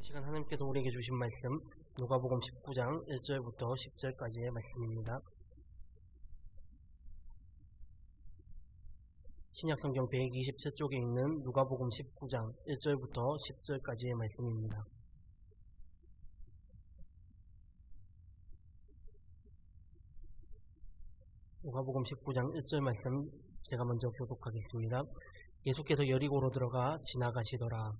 시간 하나님께서 우리에게 주신 말씀 누가복음 19장 1절부터 10절까지의 말씀입니다. 신약성경 127쪽에 있는 누가복음 19장 1절부터 10절까지의 말씀입니다. 누가복음 19장 1절 말씀 제가 먼저 교독하겠습니다. 예수께서 여리고로 들어가 지나가시더라.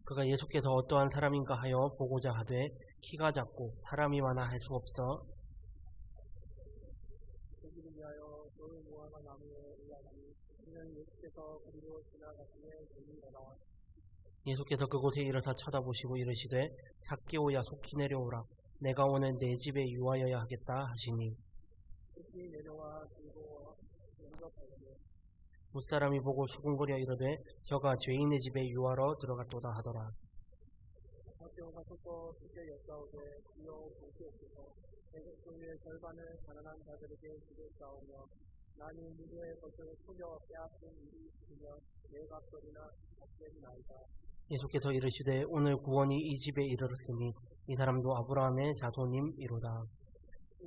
그가 예수께서 어떠한 사람인가 하여 보고자 하되 키가 작고 사람이 많아 할 수 없어 예수께서 그곳에 이르사 쳐다보시고 이르시되 zac개오야 속히 내려오라. 내가 오늘 내 집에 유하여야 하겠다 하시니 무사람이 보고 수군거려 이르되 저가 죄인의 집에 유하러 들어갔도다 하더라. 예수께서 이르시되 오늘 구원이 이 집에 이르렀으니 이 사람도 아브라함의 자손임이로다.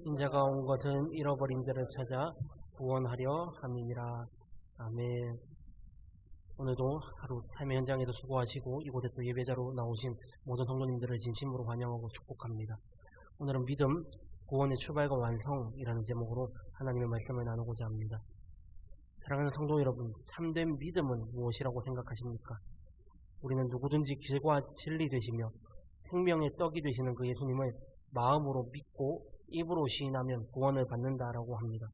인자가 온 것은 잃어버린 자를 찾아 구원하려 함이니라. 아멘. 오늘도 하루 삶의 현장에도 수고하시고 이곳에 또 예배자로 나오신 모든 성도님들을 진심으로 환영하고 축복합니다. 오늘은 믿음, 구원의 출발과 완성이라는 제목으로 하나님의 말씀을 나누고자 합니다. 사랑하는 성도 여러분, 참된 믿음은 무엇이라고 생각하십니까? 우리는 누구든지 길과 진리 되시며 생명의 떡이 되시는 그 예수님을 마음으로 믿고 입으로 시인하면 구원을 받는다라고 합니다.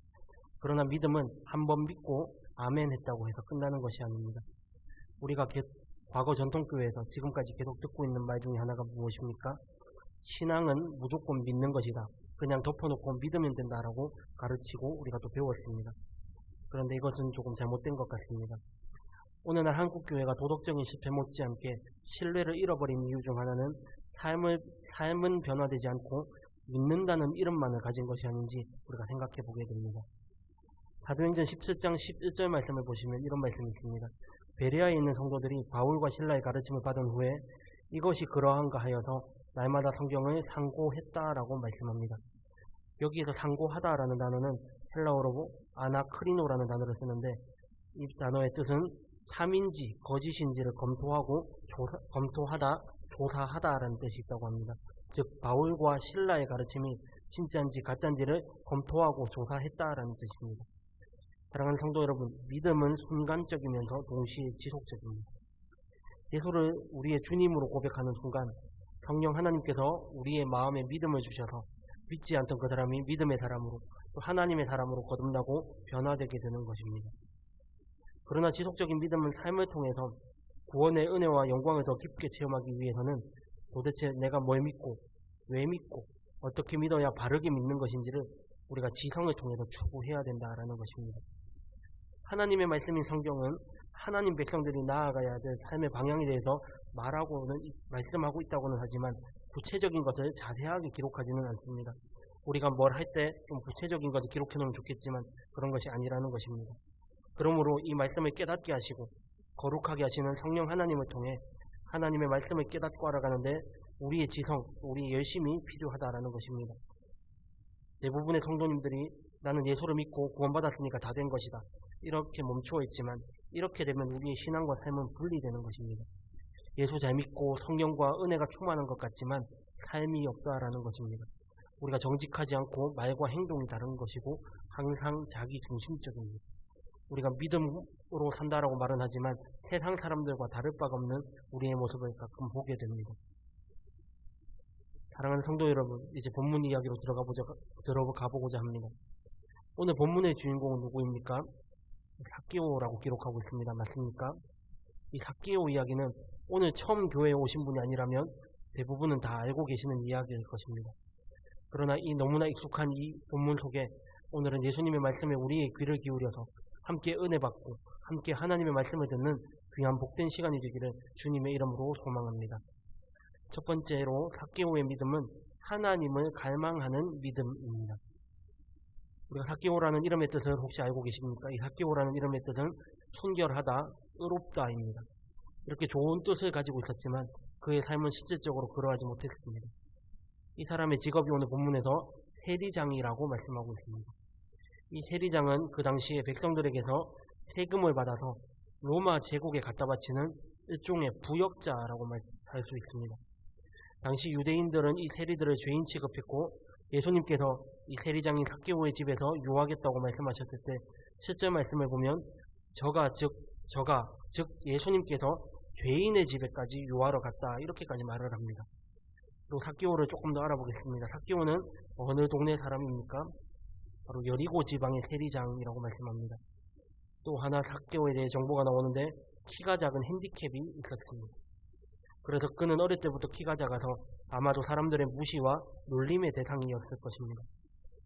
그러나 믿음은 한번 믿고 아멘 했다고 해서 끝나는 것이 아닙니다. 우리가 과거 전통교회에서 지금까지 계속 듣고 있는 말 중에 하나가 무엇입니까? 신앙은 무조건 믿는 것이다. 그냥 덮어놓고 믿으면 된다라고 가르치고 우리가 또 배웠습니다. 그런데 이것은 조금 잘못된 것 같습니다. 오늘날 한국교회가 도덕적인 실패 못지않게 신뢰를 잃어버린 이유 중 하나는 삶은 변화되지 않고 믿는다는 이름만을 가진 것이 아닌지 우리가 생각해 보게 됩니다. 사도행전 17장 11절 말씀을 보시면 이런 말씀이 있습니다. 베레아에 있는 성도들이 바울과 실라의 가르침을 받은 후에 이것이 그러한가 하여서 날마다 성경을 상고했다라고 말씀합니다. 여기에서 상고하다라는 단어는 헬라어로 아나크리노라는 단어를 쓰는데 이 단어의 뜻은 참인지 거짓인지를 검토하다, 조사하다라는 뜻이 있다고 합니다. 즉 바울과 실라의 가르침이 진짜인지 가짜인지를 검토하고 조사했다라는 뜻입니다. 사랑하는 성도 여러분, 믿음은 순간적이면서 동시에 지속적입니다. 예수를 우리의 주님으로 고백하는 순간 성령 하나님께서 우리의 마음에 믿음을 주셔서 믿지 않던 그 사람이 믿음의 사람으로 또 하나님의 사람으로 거듭나고 변화되게 되는 것입니다. 그러나 지속적인 믿음은 삶을 통해서 구원의 은혜와 영광을 더 깊게 체험하기 위해서는 도대체 내가 뭘 믿고 왜 믿고 어떻게 믿어야 바르게 믿는 것인지를 우리가 지성을 통해서 추구해야 된다라는 것입니다. 하나님의 말씀인 성경은 하나님 백성들이 나아가야 될 삶의 방향에 대해서 말씀하고 있다고는 하지만 구체적인 것을 자세하게 기록하지는 않습니다. 우리가 뭘 할 때 좀 구체적인 것을 기록해 놓으면 좋겠지만 그런 것이 아니라는 것입니다. 그러므로 이 말씀을 깨닫게 하시고 거룩하게 하시는 성령 하나님을 통해 하나님의 말씀을 깨닫고 알아가는데 우리의 지성, 우리의 열심이 필요하다라는 것입니다. 대부분의 성도님들이 나는 예수를 믿고 구원받았으니까 다 된 것이다. 이렇게 멈추어 있지만 이렇게 되면 우리의 신앙과 삶은 분리되는 것입니다. 예수 잘 믿고 성령과 은혜가 충만한 것 같지만 삶이 없다라는 것입니다. 우리가 정직하지 않고 말과 행동이 다른 것이고 항상 자기 중심적입니다. 우리가 믿음으로 산다라고 말은 하지만 세상 사람들과 다를 바가 없는 우리의 모습을 가끔 보게 됩니다. 사랑하는 성도 여러분, 이제 본문 이야기로 들어가 보고자 합니다. 오늘 본문의 주인공은 누구입니까? zac개오라고 기록하고 있습니다. 맞습니까? 이 zac개오 이야기는 오늘 처음 교회에 오신 분이 아니라면 대부분은 다 알고 계시는 이야기일 것입니다. 그러나 이 너무나 익숙한 이 본문 속에 오늘은 예수님의 말씀에 우리의 귀를 기울여서 함께 은혜 받고 함께 하나님의 말씀을 듣는 귀한 복된 시간이 되기를 주님의 이름으로 소망합니다. 첫 번째로 zac개오의 믿음은 하나님을 갈망하는 믿음입니다. 우리가 삭개오라는 이름의 뜻을 혹시 알고 계십니까? 이 삭개오라는 이름의 뜻은 순결하다, 의롭다입니다. 이렇게 좋은 뜻을 가지고 있었지만 그의 삶은 실질적으로 그러하지 못했습니다. 이 사람의 직업이 오늘 본문에서 세리장이라고 말씀하고 있습니다. 이 세리장은 그 당시에 백성들에게서 세금을 받아서 로마 제국에 갖다 바치는 일종의 부역자라고 할 수 있습니다. 당시 유대인들은 이 세리들을 죄인 취급했고 예수님께서 이 세리장인 삭개오의 집에서 유하겠다고 말씀하셨을 때 7절 말씀을 보면 즉 예수님께서 죄인의 집에까지 유하러 갔다 이렇게까지 말을 합니다. 또 삭개오를 조금 더 알아보겠습니다. 삭개오는 어느 동네 사람입니까? 바로 여리고 지방의 세리장이라고 말씀합니다. 또 하나 삭개오에 대해 정보가 나오는데 키가 작은 핸디캡이 있었습니다. 그래서 그는 어릴 때부터 키가 작아서 아마도 사람들의 무시와 놀림의 대상이었을 것입니다.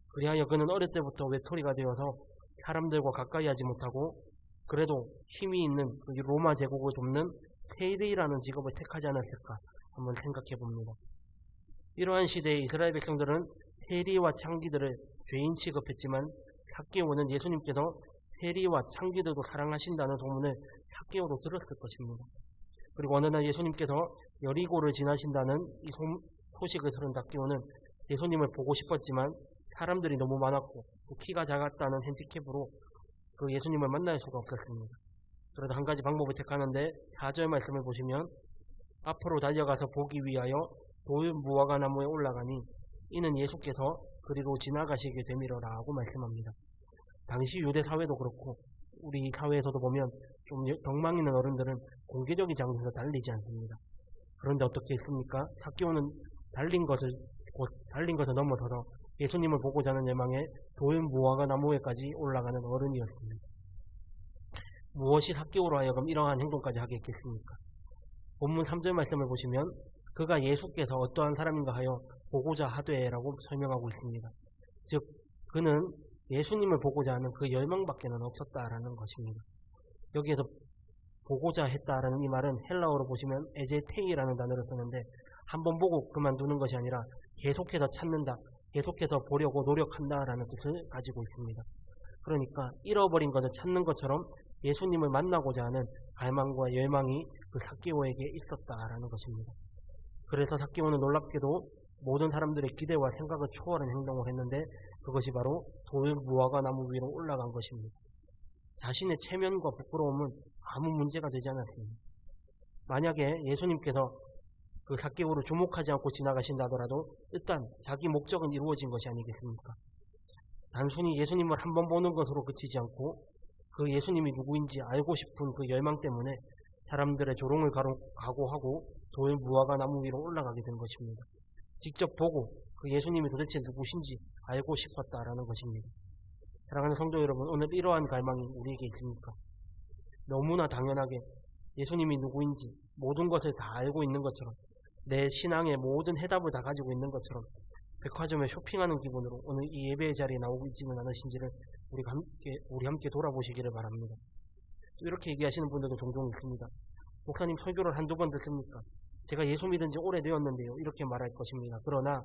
그리하여 그는 어릴 때부터 외톨이가 되어서 사람들과 가까이 하지 못하고 그래도 힘이 있는 그 로마 제국을 돕는 세리라는 직업을 택하지 않았을까 한번 생각해 봅니다. 이러한 시대에 이스라엘 백성들은 세리와 창기들을 죄인 취급했지만 삭개오는 예수님께서 세리와 창기들도 사랑하신다는 소문을 삭개오로 들었을 것입니다. 그리고 어느 날 예수님께서 여리고를 지나신다는 이 소식을 들은 삭개오는 예수님을 보고 싶었지만 사람들이 너무 많았고 또 키가 작았다는 핸디캡으로 그 예수님을 만날 수가 없었습니다. 그래도 한 가지 방법을 택하는데 4절 말씀을 보시면 앞으로 달려가서 보기 위하여 돌 무화과 나무에 올라가니 이는 예수께서 그리로 지나가시게 되미러라고 말씀합니다. 당시 유대 사회도 그렇고 우리 사회에서도 보면 좀 덕망 있는 어른들은 공개적인 장소에서 달리지 않습니다. 그런데 어떻게 했습니까? 삭개오는 달린 것을 넘어서서 예수님을 보고자 하는 열망에 돌 무화과 나무에까지 올라가는 어른이었습니다. 무엇이 삭개오로 하여금 이러한 행동까지 하게 했겠습니까? 본문 3절 말씀을 보시면 그가 예수께서 어떠한 사람인가 하여 보고자 하되라고 설명하고 있습니다. 즉 그는 예수님을 보고자 하는 그 열망밖에는 없었다라는 것입니다. 여기에서 보고자 했다라는 이 말은 헬라어로 보시면 에제테이라는 단어를 쓰는데 한번 보고 그만두는 것이 아니라 계속해서 찾는다, 계속해서 보려고 노력한다라는 뜻을 가지고 있습니다. 그러니까 잃어버린 것을 찾는 것처럼 예수님을 만나고자 하는 갈망과 열망이 그 삭개오에게 있었다라는 것입니다. 그래서 삭개오는 놀랍게도 모든 사람들의 기대와 생각을 초월한 행동을 했는데 그것이 바로 돌 무화과 나무 위로 올라간 것입니다. 자신의 체면과 부끄러움은 아무 문제가 되지 않았습니다. 만약에 예수님께서 그 삭개오를 주목하지 않고 지나가신다 하더라도 일단 자기 목적은 이루어진 것이 아니겠습니까? 단순히 예수님을 한번 보는 것으로 그치지 않고 그 예수님이 누구인지 알고 싶은 그 열망 때문에 사람들의 조롱을 각오하고 돌 무화과 나무 위로 올라가게 된 것입니다. 직접 보고 그 예수님이 도대체 누구신지 알고 싶었다라는 것입니다. 사랑하는 성도 여러분, 오늘 이러한 갈망이 우리에게 있습니까? 너무나 당연하게 예수님이 누구인지 모든 것을 다 알고 있는 것처럼 내 신앙의 모든 해답을 다 가지고 있는 것처럼 백화점에 쇼핑하는 기분으로 오늘 이 예배의 자리에 나오고 있지는 않으신지를 우리 함께 돌아보시기를 바랍니다. 또 이렇게 얘기하시는 분들도 종종 있습니다. 목사님 설교를 한두 번 듣습니까? 제가 예수 믿은 지 오래되었는데요. 이렇게 말할 것입니다. 그러나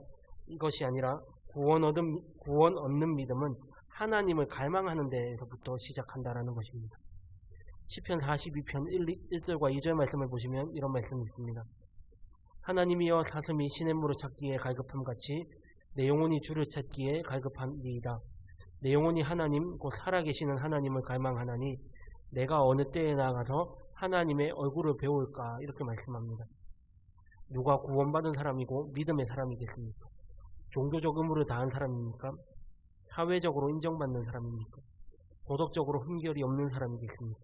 이것이 아니라 구원 얻는 믿음은 하나님을 갈망하는 데에서부터 시작한다라는 것입니다. 시편 42편 1절과 2절 말씀을 보시면 이런 말씀이 있습니다. 하나님이여 사슴이 시냇물을 찾기에 갈급함같이 내 영혼이 주를 찾기에 갈급하니이다. 내 영혼이 하나님 곧 살아계시는 하나님을 갈망하나니 내가 어느 때에 나가서 하나님의 얼굴을 배울까 이렇게 말씀합니다. 누가 구원받은 사람이고 믿음의 사람이겠습니까? 종교적 의무를 다한 사람입니까? 사회적으로 인정받는 사람입니까? 도덕적으로 흠결이 없는 사람이겠습니까?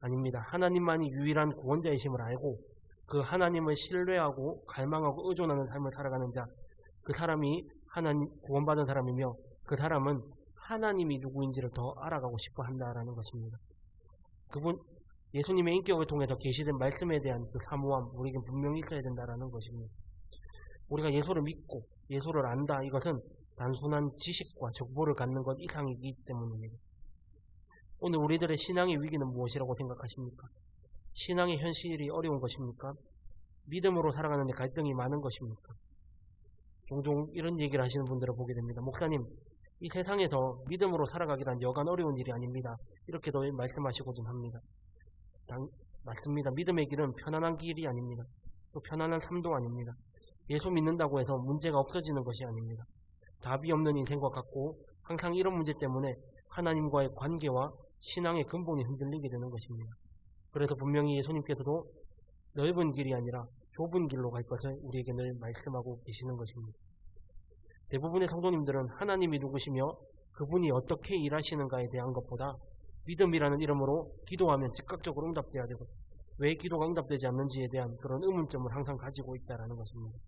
아닙니다. 하나님만이 유일한 구원자이심을 알고 그 하나님을 신뢰하고 갈망하고 의존하는 삶을 살아가는 자, 그 사람이 하나님 구원받은 사람이며 그 사람은 하나님이 누구인지를 더 알아가고 싶어 한다라는 것입니다. 예수님의 인격을 통해서 계시된 말씀에 대한 그 사모함, 우리에게 분명히 있어야 된다라는 것입니다. 우리가 예수를 믿고 예수를 안다, 이것은 단순한 지식과 정보를 갖는 것 이상이기 때문입니다. 오늘 우리들의 신앙의 위기는 무엇이라고 생각하십니까? 신앙의 현실이 어려운 것입니까? 믿음으로 살아가는 데 갈등이 많은 것입니까? 종종 이런 얘기를 하시는 분들을 보게 됩니다. 목사님, 이 세상에서 믿음으로 살아가기란 여간 어려운 일이 아닙니다. 이렇게도 말씀하시고는 합니다. 맞습니다. 믿음의 길은 편안한 길이 아닙니다. 또 편안한 삶도 아닙니다. 예수 믿는다고 해서 문제가 없어지는 것이 아닙니다. 답이 없는 인생과 같고 항상 이런 문제 때문에 하나님과의 관계와 신앙의 근본이 흔들리게 되는 것입니다. 그래서 분명히 예수님께서도 넓은 길이 아니라 좁은 길로 갈 것을 우리에게 늘 말씀하고 계시는 것입니다. 대부분의 성도님들은 하나님이 누구시며 그분이 어떻게 일하시는가에 대한 것보다 믿음이라는 이름으로 기도하면 즉각적으로 응답돼야 되고 왜 기도가 응답되지 않는지에 대한 그런 의문점을 항상 가지고 있다는 것입니다.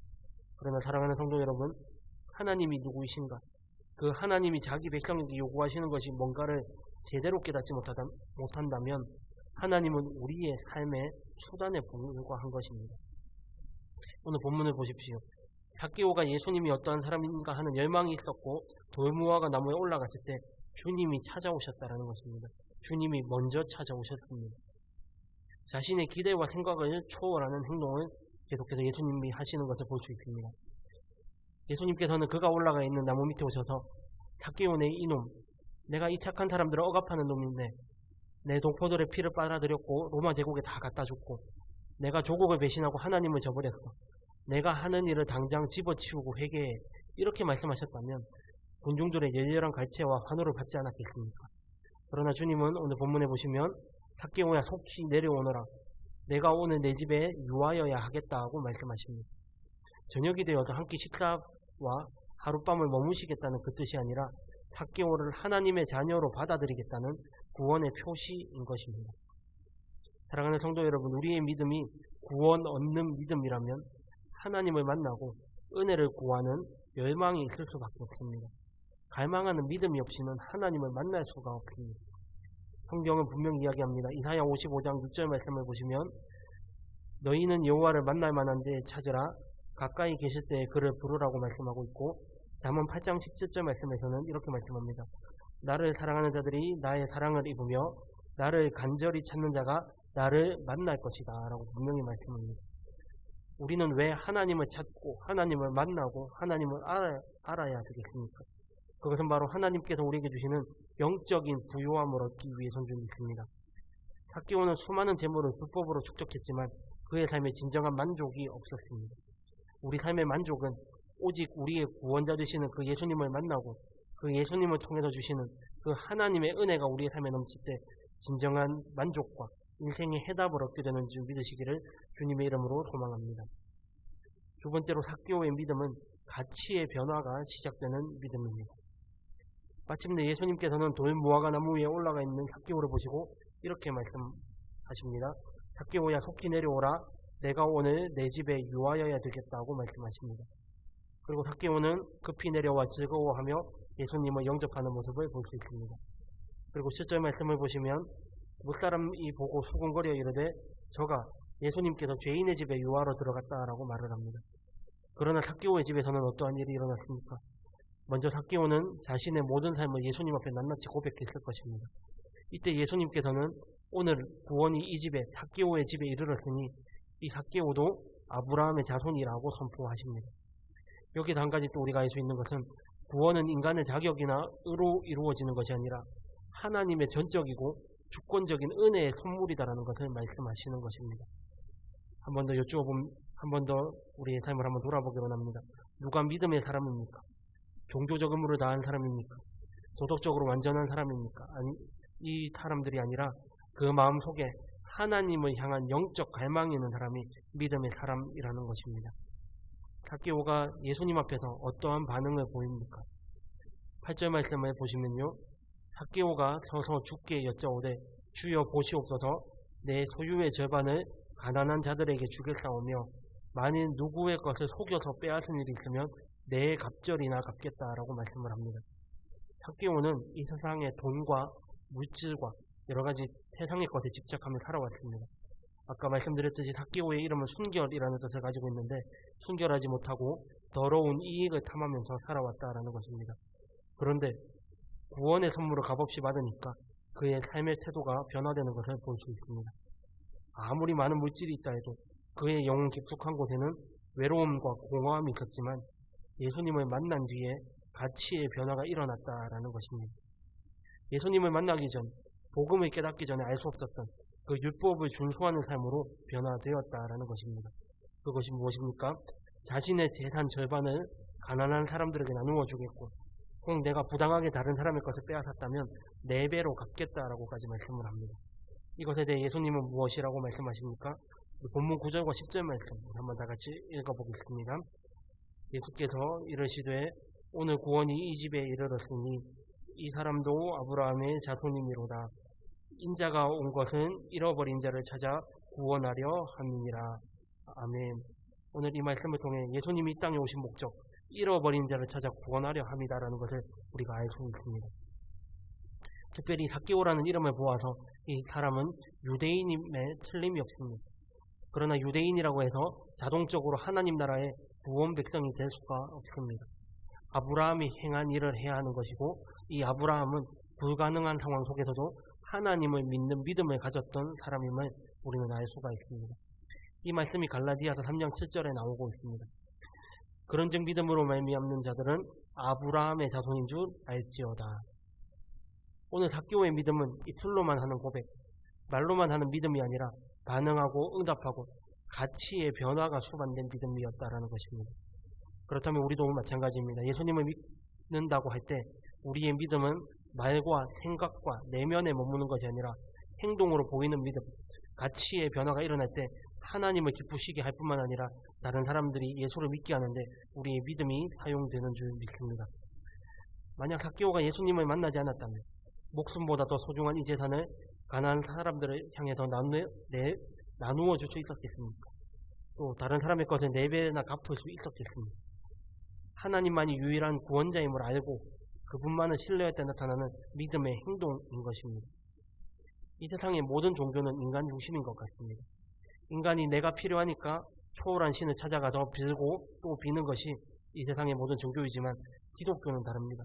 그러나 사랑하는 성도 여러분, 하나님이 누구이신가? 그 하나님이 자기 백성에게 요구하시는 것이 뭔가를 제대로 깨닫지 못한다면 하나님은 우리의 삶의 수단에 불과한 것입니다. 오늘 본문을 보십시오. 삭개오가 예수님이 어떠한 사람인가 하는 열망이 있었고 돌무화과 나무에 올라갔을 때 주님이 찾아오셨다는 것입니다. 주님이 먼저 찾아오셨습니다. 자신의 기대와 생각을 초월하는 행동을 계속해서 예수님이 하시는 것을 볼 수 있습니다. 예수님께서는 그가 올라가 있는 나무 밑에 오셔서 삭개오네 이놈, 내가 이 착한 사람들을 억압하는 놈인데 내 동포들의 피를 빨아들였고 로마 제국에 다 갖다 줬고 내가 조국을 배신하고 하나님을 저버렸어. 내가 하는 일을 당장 집어치우고 회개해. 이렇게 말씀하셨다면 군중들의 열렬한 갈채와 환호를 받지 않았겠습니까? 그러나 주님은 오늘 본문에 보시면 삭개오야 속히 내려오너라. 내가 오늘 내 집에 유하여야 하겠다고 말씀하십니다. 저녁이 되어서 한 끼 식사와 하룻밤을 머무시겠다는 그 뜻이 아니라 삭개오를 하나님의 자녀로 받아들이겠다는 구원의 표시인 것입니다. 사랑하는 성도 여러분, 우리의 믿음이 구원 얻는 믿음이라면 하나님을 만나고 은혜를 구하는 열망이 있을 수밖에 없습니다. 갈망하는 믿음이 없이는 하나님을 만날 수가 없습니다. 성경은 분명히 이야기합니다. 이사야 55장 6절 말씀을 보시면 너희는 여호와를 만날 만한 데에 찾으라. 가까이 계실 때에 그를 부르라고 말씀하고 있고 잠언 8장 17절 말씀에서는 이렇게 말씀합니다. 나를 사랑하는 자들이 나의 사랑을 입으며 나를 간절히 찾는 자가 나를 만날 것이다 라고 분명히 말씀합니다. 우리는 왜 하나님을 찾고 하나님을 만나고 하나님을 알아야 되겠습니까? 그것은 바로 하나님께서 우리에게 주시는 영적인 부요함을 얻기 위해서인 줄 믿습니다. 삭개오는 수많은 재물을 불법으로 축적했지만 그의 삶에 진정한 만족이 없었습니다. 우리 삶의 만족은 오직 우리의 구원자 되시는 그 예수님을 만나고 그 예수님을 통해서 주시는 그 하나님의 은혜가 우리의 삶에 넘칠 때 진정한 만족과 인생의 해답을 얻게 되는 줄 믿으시기를 주님의 이름으로 소망합니다. 두 번째로 삭개오의 믿음은 가치의 변화가 시작되는 믿음입니다. 마침내 예수님께서는 돌무화과 나무 위에 올라가 있는 삭개오를 보시고 이렇게 말씀하십니다. 삭개오야 속히 내려오라. 내가 오늘 내 집에 유하여야 되겠다고 말씀하십니다. 그리고 삭개오는 급히 내려와 즐거워하며 예수님을 영접하는 모습을 볼 수 있습니다. 그리고 7절 말씀을 보시면 무사람이 보고 수군거려 이르되 저가 예수님께서 죄인의 집에 유하러 들어갔다라고 말을 합니다. 그러나 삭개오의 집에서는 어떠한 일이 일어났습니까? 먼저 삭개오는 자신의 모든 삶을 예수님 앞에 낱낱이 고백했을 것입니다. 이때 예수님께서는 오늘 구원이 이 집에 삭개오의 집에 이르렀으니 이 삭개오도 아브라함의 자손이라고 선포하십니다. 여기서 한 가지 또 우리가 알 수 있는 것은 구원은 인간의 자격이나 의로 이루어지는 것이 아니라 하나님의 전적이고 주권적인 은혜의 선물이다라는 것을 말씀하시는 것입니다. 한 번 더 우리의 삶을 한번 돌아보기 원합니다. 누가 믿음의 사람입니까? 종교적 의무를 다한 사람입니까? 도덕적으로 완전한 사람입니까? 아니, 이 사람들이 아니라 그 마음속에 하나님을 향한 영적 갈망이 있는 사람이 믿음의 사람이라는 것입니다. 삭개오가 예수님 앞에서 어떠한 반응을 보입니까? 8절 말씀을 보시면요. 삭개오가 서서 주께 여짜오되 주여 보시옵소서 내 소유의 절반을 가난한 자들에게 주겠사오며 만일 누구의 것을 속여서 빼앗은 일이 있으면 내 갑절이나 갚겠다라고 말씀을 합니다. 삭개오는 이 세상의 돈과 물질과 여러 가지 세상의 것에 집착하며 살아왔습니다. 아까 말씀드렸듯이 삭개오의 이름은 순결이라는 뜻을 가지고 있는데 순결하지 못하고 더러운 이익을 탐하면서 살아왔다라는 것입니다. 그런데 구원의 선물을 값없이 받으니까 그의 삶의 태도가 변화되는 것을 볼 수 있습니다. 아무리 많은 물질이 있다 해도 그의 영혼 깊숙한 곳에는 외로움과 공허함이 있었지만 예수님을 만난 뒤에 가치의 변화가 일어났다라는 것입니다. 예수님을 만나기 전, 복음을 깨닫기 전에 알 수 없었던 그 율법을 준수하는 삶으로 변화되었다라는 것입니다. 그것이 무엇입니까? 자신의 재산 절반을 가난한 사람들에게 나누어 주겠고, 혹 내가 부당하게 다른 사람의 것을 빼앗았다면 4배로 갚겠다라고까지 말씀을 합니다. 이것에 대해 예수님은 무엇이라고 말씀하십니까? 본문 9절과 10절 말씀 한번 다 같이 읽어보겠습니다. 예수께서 이르시되 오늘 구원이 이 집에 이르렀으니 이 사람도 아브라함의 자손이미로다. 인자가 온 것은 잃어버린 자를 찾아 구원하려 함이니라. 아멘. 오늘 이 말씀을 통해 예수님이 이 땅에 오신 목적, 잃어버린 자를 찾아 구원하려 함이다라는 것을 우리가 알 수 있습니다. 특별히 삭개오라는 이름을 보아서 이 사람은 유대인임에 틀림이 없습니다. 그러나 유대인이라고 해서 자동적으로 하나님 나라의 구원 백성이 될 수가 없습니다. 아브라함이 행한 일을 해야 하는 것이고, 이 아브라함은 불가능한 상황 속에서도 하나님을 믿는 믿음을 가졌던 사람임을 우리는 알 수가 있습니다. 이 말씀이 갈라디아서 3장 7절에 나오고 있습니다. 그런즉 믿음으로 말미암는 자들은 아브라함의 자손인 줄 알지어다. 오늘 삭개오의 믿음은 입술로만 하는 고백, 말로만 하는 믿음이 아니라 반응하고 응답하고 가치의 변화가 수반된 믿음이었다라는 것입니다. 그렇다면 우리도 마찬가지입니다. 예수님을 믿는다고 할 때 우리의 믿음은 말과 생각과 내면에 머무는 것이 아니라 행동으로 보이는 믿음, 가치의 변화가 일어날 때 하나님을 기쁘시게 할 뿐만 아니라 다른 사람들이 예수를 믿게 하는데 우리의 믿음이 사용되는 줄 믿습니다. 만약 삭개오가 예수님을 만나지 않았다면 목숨보다 더 소중한 이 재산을 가난한 사람들을 향해 더 나누어 줄 수 있었겠습니까? 또 다른 사람의 것을 4배나 갚을 수 있었겠습니까? 하나님만이 유일한 구원자임을 알고 그분만을 신뢰할 때 나타나는 믿음의 행동인 것입니다. 이 세상의 모든 종교는 인간 중심인 것 같습니다. 인간이 내가 필요하니까 초월한 신을 찾아가서 빌고 또 비는 것이 이 세상의 모든 종교이지만 기독교는 다릅니다.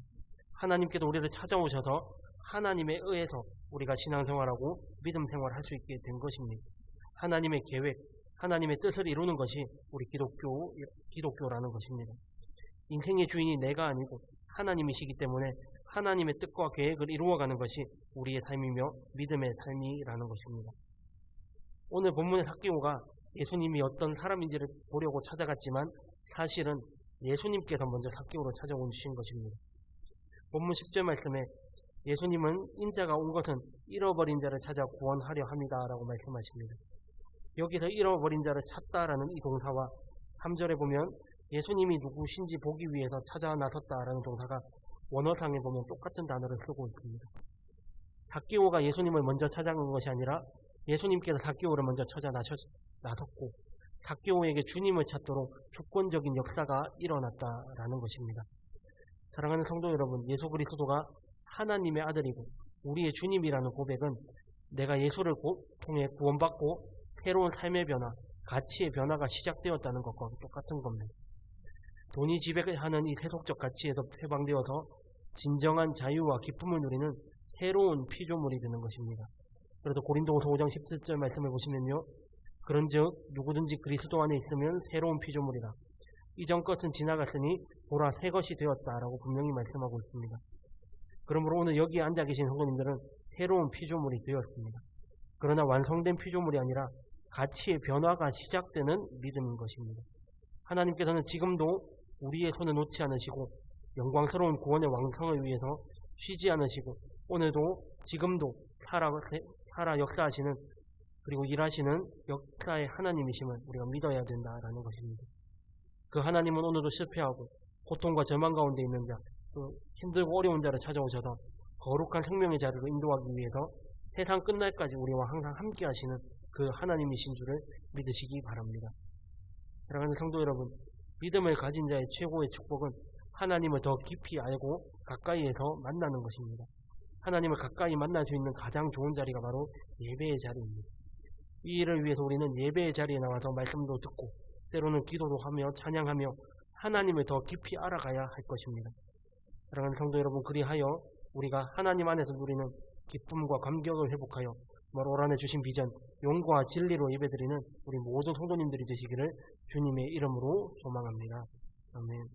하나님께서 우리를 찾아오셔서 하나님에 의해서 우리가 신앙생활하고 믿음생활을 할 수 있게 된 것입니다. 하나님의 계획, 하나님의 뜻을 이루는 것이 우리 기독교라는 것입니다. 인생의 주인이 내가 아니고 하나님이시기 때문에 하나님의 뜻과 계획을 이루어가는 것이 우리의 삶이며 믿음의 삶이라는 것입니다. 오늘 본문의 삭개오가 예수님이 어떤 사람인지를 보려고 찾아갔지만 사실은 예수님께서 먼저 삭개오를 찾아오신 것입니다. 본문 10절 말씀에 예수님은 인자가 온 것은 잃어버린 자를 찾아 구원하려 합니다 라고 말씀하십니다. 여기서 잃어버린 자를 찾다라는 이 동사와 3절에 보면 예수님이 누구신지 보기 위해서 찾아 나섰다라는 동사가 원어상에 보면 똑같은 단어를 쓰고 있습니다. 삭개오가 예수님을 먼저 찾아간 것이 아니라 예수님께서 삭개오를 먼저 찾아 나섰고 삭개오에게 주님을 찾도록 주권적인 역사가 일어났다라는 것입니다. 사랑하는 성도 여러분, 예수 그리스도가 하나님의 아들이고 우리의 주님이라는 고백은 내가 예수를 통해 구원받고 새로운 삶의 변화, 가치의 변화가 시작되었다는 것과 똑같은 겁니다. 돈이 지배하는 이 세속적 가치에서 해방되어서 진정한 자유와 기쁨을 누리는 새로운 피조물이 되는 것입니다. 그래서 고린도후서 5장 17절 말씀을 보시면요, 그런즉 누구든지 그리스도 안에 있으면 새로운 피조물이라. 이전 것은 지나갔으니 보라 새 것이 되었다라고 분명히 말씀하고 있습니다. 그러므로 오늘 여기에 앉아 계신 성도님들은 새로운 피조물이 되었습니다. 그러나 완성된 피조물이 아니라 가치의 변화가 시작되는 믿음인 것입니다. 하나님께서는 지금도 우리의 손을 놓지 않으시고 영광스러운 구원의 왕성을 위해서 쉬지 않으시고 오늘도 지금도 살아 역사하시는 그리고 일하시는 역사의 하나님이심을 우리가 믿어야 된다라는 것입니다. 그 하나님은 오늘도 실패하고 고통과 절망 가운데 있는 자, 또 힘들고 어려운 자를 찾아오셔서 거룩한 생명의 자리로 인도하기 위해서 세상 끝날까지 우리와 항상 함께 하시는 그 하나님이신 줄을 믿으시기 바랍니다. 사랑하는 성도 여러분, 믿음을 가진 자의 최고의 축복은 하나님을 더 깊이 알고 가까이에서 만나는 것입니다. 하나님을 가까이 만날 수 있는 가장 좋은 자리가 바로 예배의 자리입니다. 이 일을 위해서 우리는 예배의 자리에 나와서 말씀도 듣고 때로는 기도도 하며 찬양하며 하나님을 더 깊이 알아가야 할 것입니다. 사랑하는 성도 여러분, 그리하여 우리가 하나님 안에서 누리는 기쁨과 감격을 회복하여 올 한해 주신 비전, 용과 진리로 예배드리는 우리 모든 성도님들이 되시기를 주님의 이름으로 소망합니다. 아멘.